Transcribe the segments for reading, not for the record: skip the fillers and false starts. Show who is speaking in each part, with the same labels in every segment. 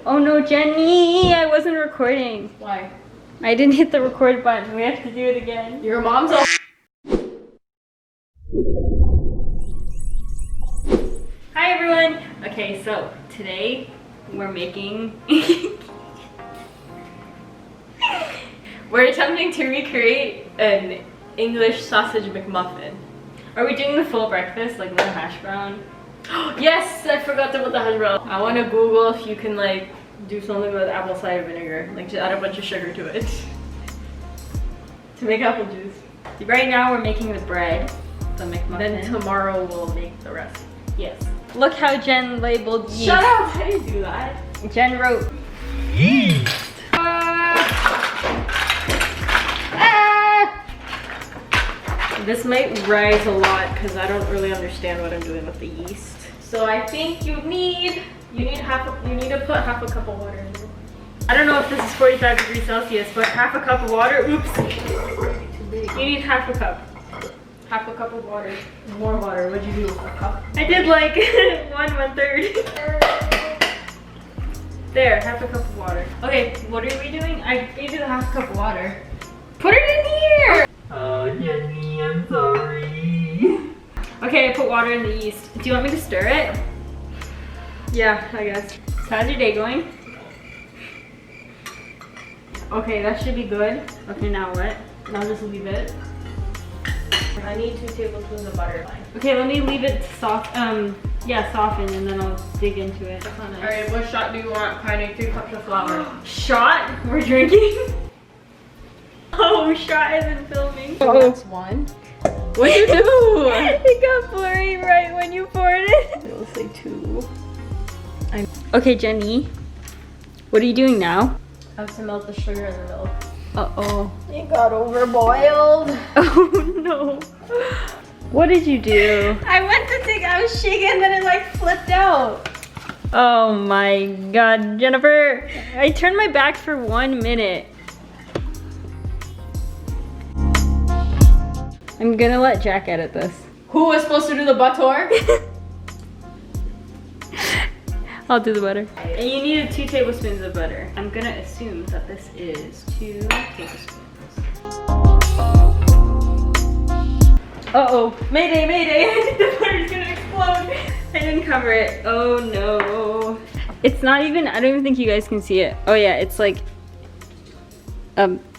Speaker 1: Oh no, Jenny, I wasn't recording.
Speaker 2: Why?
Speaker 1: I didn't hit the record button. We have to do it again.
Speaker 2: Your mom's all.
Speaker 1: Hi everyone. Okay, so today we're making we're attempting to recreate an English sausage McMuffin. Are we doing the full breakfast, like no hash brown? Yes, I forgot about the hash brown. I want to Google if you can like do something with apple cider vinegar, like just add a bunch of sugar to it to make apple juice. Right now we're making the bread, the McMuffin.
Speaker 2: Then tomorrow we'll make the rest.
Speaker 1: Yes. Look how Jen labeled yeast.
Speaker 2: Shut up! How do you do that?
Speaker 1: Jen wrote
Speaker 2: Yeast. This might rise a lot because I don't really understand what I'm doing with the yeast. So I think you need to put half a cup of water in there.
Speaker 1: I don't know if this is 45 degrees Celsius, but half a cup of water. Oops.
Speaker 2: Too big.
Speaker 1: You need half a cup.
Speaker 2: Half a cup of water. More water. What'd you do? A cup?
Speaker 1: I did like 1/3. There, half a cup of water. Okay, what are we doing? I gave you the half cup of water. Put it in here!
Speaker 2: Oh, Jenny, I'm sorry.
Speaker 1: Okay, I put water in the yeast. Do you want me to stir it?
Speaker 2: Yeah, I guess.
Speaker 1: So how's your day going? Okay, that should be good. Okay, now what?
Speaker 2: Now just leave it. I need 2 tablespoons of butter.
Speaker 1: Okay, let me leave it soften, and then I'll dig into it.
Speaker 2: Alright, what shot do you want? I need 3 cups of flour.
Speaker 1: Shot? We're drinking? Oh, shot isn't filming.
Speaker 2: So that's 1. What'd you do?
Speaker 1: It got blurry right when you poured it.
Speaker 2: It'll say 2.
Speaker 1: Okay, Jenny. What are you doing now?
Speaker 2: I have to melt the sugar in the milk.
Speaker 1: Uh-oh.
Speaker 2: It got overboiled.
Speaker 1: Oh, no. What did you do?
Speaker 2: I was shaking, then it like flipped out.
Speaker 1: Oh my God, Jennifer. I turned my back for 1 minute. I'm gonna let Jack edit this.
Speaker 2: Who was supposed to do the butter?
Speaker 1: I'll do the butter. And you needed 2 tablespoons of butter. I'm gonna assume that this is 2 tablespoons. Uh-oh, mayday, mayday. I think the butter's gonna explode. I didn't cover it. Oh no. It's not even, I don't even think you guys can see it. Oh yeah, it's like,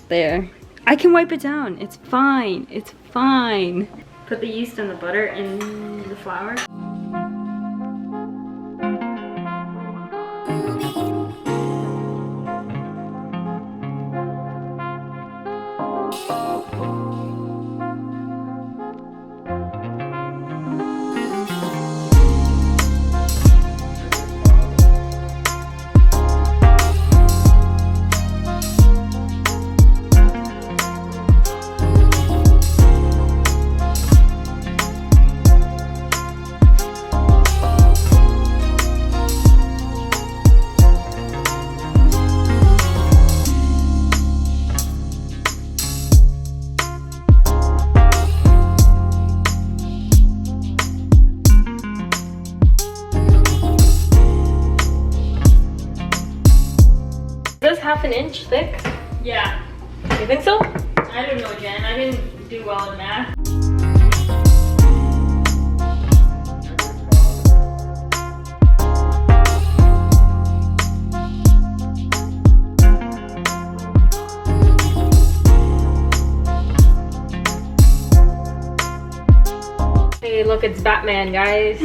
Speaker 1: there. I can wipe it down. It's fine, it's fine. Put the yeast and the butter in the flour. Is this half an inch thick? Yeah.
Speaker 2: You think so?
Speaker 1: I don't know, Jen. I didn't do well in math.
Speaker 2: Hey, look, it's Batman, guys.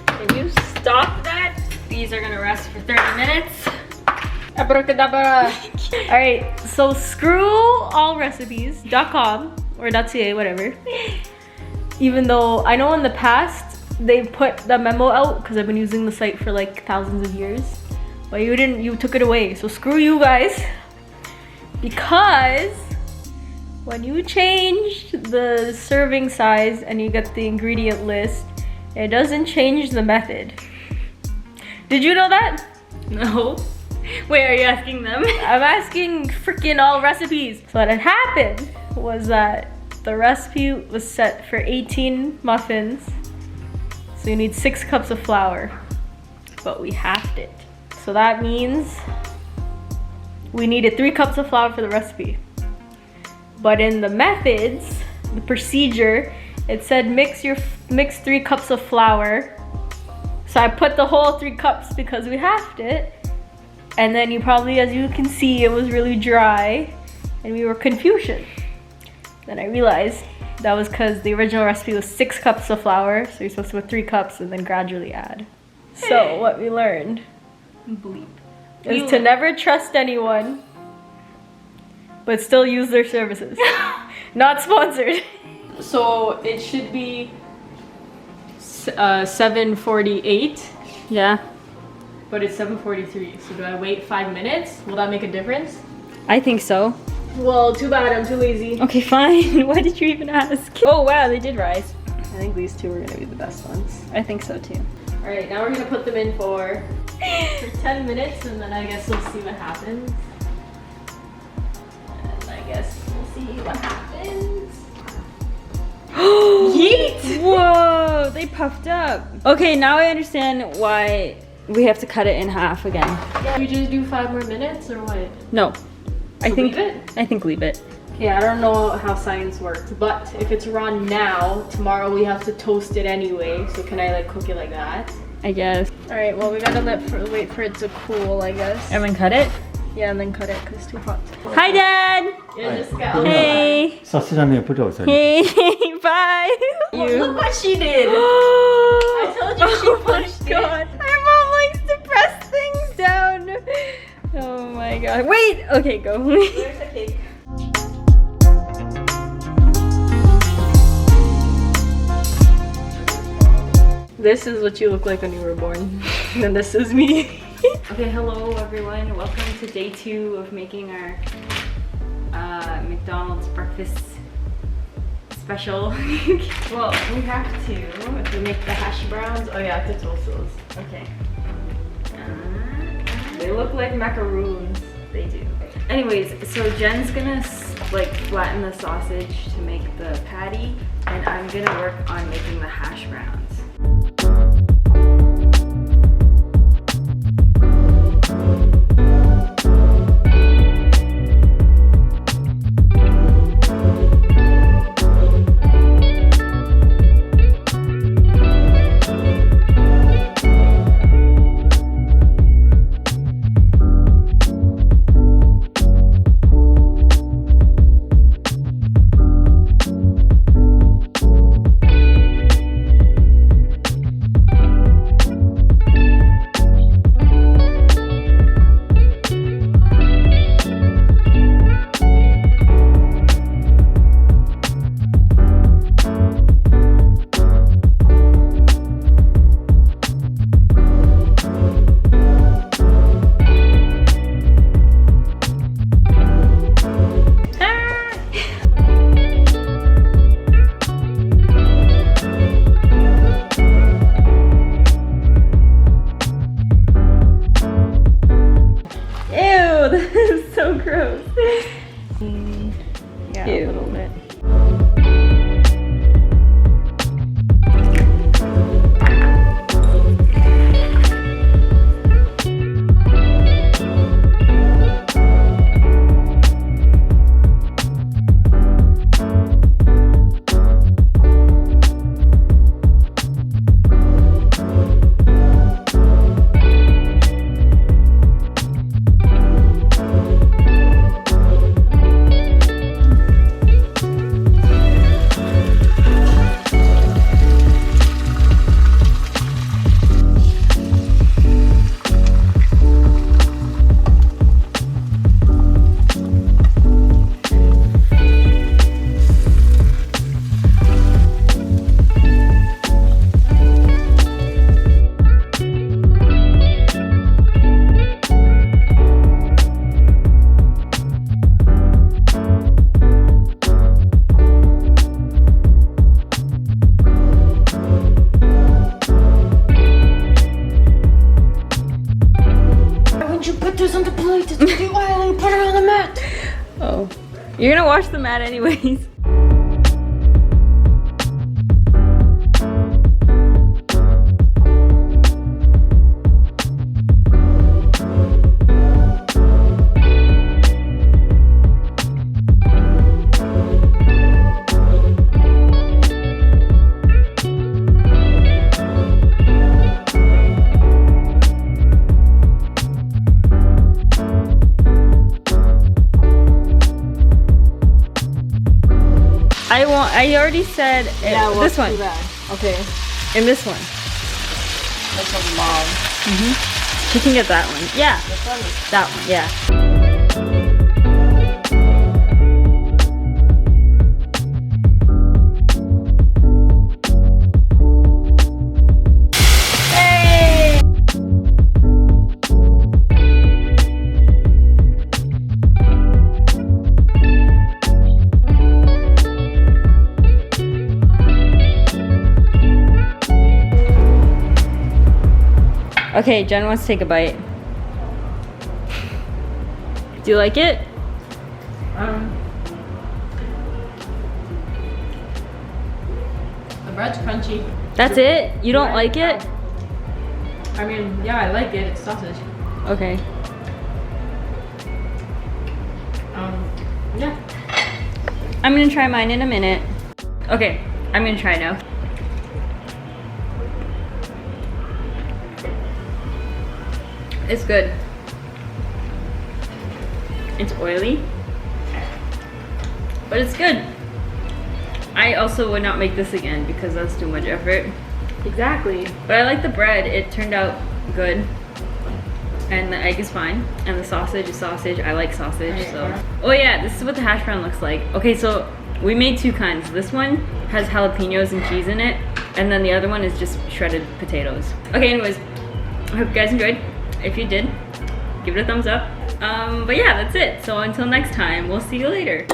Speaker 1: Can you stop that? These are gonna rest for 30 minutes.
Speaker 2: Abracadabra.
Speaker 1: All right, so screwallrecipes.com or .ca, whatever. Even though I know in the past they put the memo out because I've been using the site for like thousands of years, but you took it away. So screw you guys, because when you change the serving size and you get the ingredient list, it doesn't change the method. Did you know that?
Speaker 2: No.
Speaker 1: Wait, are you asking them? I'm asking freaking all recipes. So what had happened was that the recipe was set for 18 muffins. So you need 6 cups of flour.
Speaker 2: but we halved it. So that means we needed 3 cups of flour for the recipe. But in the methods, the procedure, it said mix 3 cups of flour. So I put the whole 3 cups because we halved it. And then you probably, as you can see, it was really dry and we were confusion. Then I realized that was because the original recipe was 6 cups of flour. So you're supposed to put 3 cups and then gradually add. So what we learned
Speaker 1: Bleep.
Speaker 2: is to never trust anyone, but still use their services. Not sponsored. So it should be 7:48.
Speaker 1: Yeah.
Speaker 2: But it's 7:43. So do I wait 5 minutes? Will that make a difference?
Speaker 1: I think so.
Speaker 2: Well, too bad. I'm too lazy.
Speaker 1: Okay, fine. Why did you even ask? Oh wow, they did rise.
Speaker 2: I think these 2 are gonna be the best ones.
Speaker 1: I think so too.
Speaker 2: All right, now we're gonna put them in for 10 minutes, and then I guess we'll see what happens. And I guess we'll see what happens.
Speaker 1: Yeet! Whoa, they puffed up. Okay, now I understand why we have to cut it in half again.
Speaker 2: Yeah, you just do 5 more minutes, or what?
Speaker 1: No, I
Speaker 2: So
Speaker 1: think
Speaker 2: leave it?
Speaker 1: I think leave it.
Speaker 2: Yeah, I don't know how science works, but if it's raw now, tomorrow we have to toast it anyway. So can I like cook it like that?
Speaker 1: I guess.
Speaker 2: All right, well we gotta wait for it to cool, I guess.
Speaker 1: And then cut it.
Speaker 2: Yeah, and then cut it because it's too hot.
Speaker 1: Hi, Dad.
Speaker 2: Yeah, just got
Speaker 1: Hey.
Speaker 3: 사시장에 뿌려서.
Speaker 1: Hey. Bye.
Speaker 2: Look what she did.
Speaker 1: I
Speaker 2: told you she pushed it.
Speaker 1: Oh my god. My mom likes to press things down. Oh my god. Wait. Okay, go.
Speaker 2: Where's the cake? This is what you look like when you were born. And this is me.
Speaker 1: Okay, hello everyone. Welcome to day 2 of making our McDonald's breakfast special.
Speaker 2: Well, we have to. If we make the hash browns, oh yeah, I have to toast those.
Speaker 1: Okay.
Speaker 2: They look like macaroons.
Speaker 1: They do. Anyways, so Jen's gonna like flatten the sausage to make the patty, and I'm gonna work on making the hash browns. So gross.
Speaker 2: Yeah,
Speaker 1: Ew.
Speaker 2: a little bit.
Speaker 1: Oh. You're gonna wash the mat anyways.
Speaker 2: I already said
Speaker 1: well,
Speaker 2: this one.
Speaker 1: too bad. Okay.
Speaker 2: And this one.
Speaker 1: That's a long.
Speaker 2: You can get that one. Yeah.
Speaker 1: This one is
Speaker 2: That one. Yeah. Hey! Okay, Jen wants to take a bite. Do you like it?
Speaker 1: the bread's crunchy.
Speaker 2: That's it? You don't like it?
Speaker 1: I mean, yeah, I like it. It's sausage.
Speaker 2: Okay.
Speaker 1: Yeah.
Speaker 2: I'm gonna try mine in a minute. Okay, I'm gonna try now. It's good. It's oily, but it's good. I also would not make this again because that's too much effort.
Speaker 1: Exactly.
Speaker 2: But I like the bread. It turned out good. And the egg is fine. And the sausage is sausage. I like sausage,
Speaker 1: Okay,
Speaker 2: so.
Speaker 1: yeah.
Speaker 2: Oh yeah, this is what the hash brown looks like. Okay, so we made two kinds. This one has jalapenos and cheese in it. And then the other one is just shredded potatoes. Okay, anyways, I hope you guys enjoyed. If you did, give it a thumbs up. But yeah, that's it. So until next time, we'll see you later.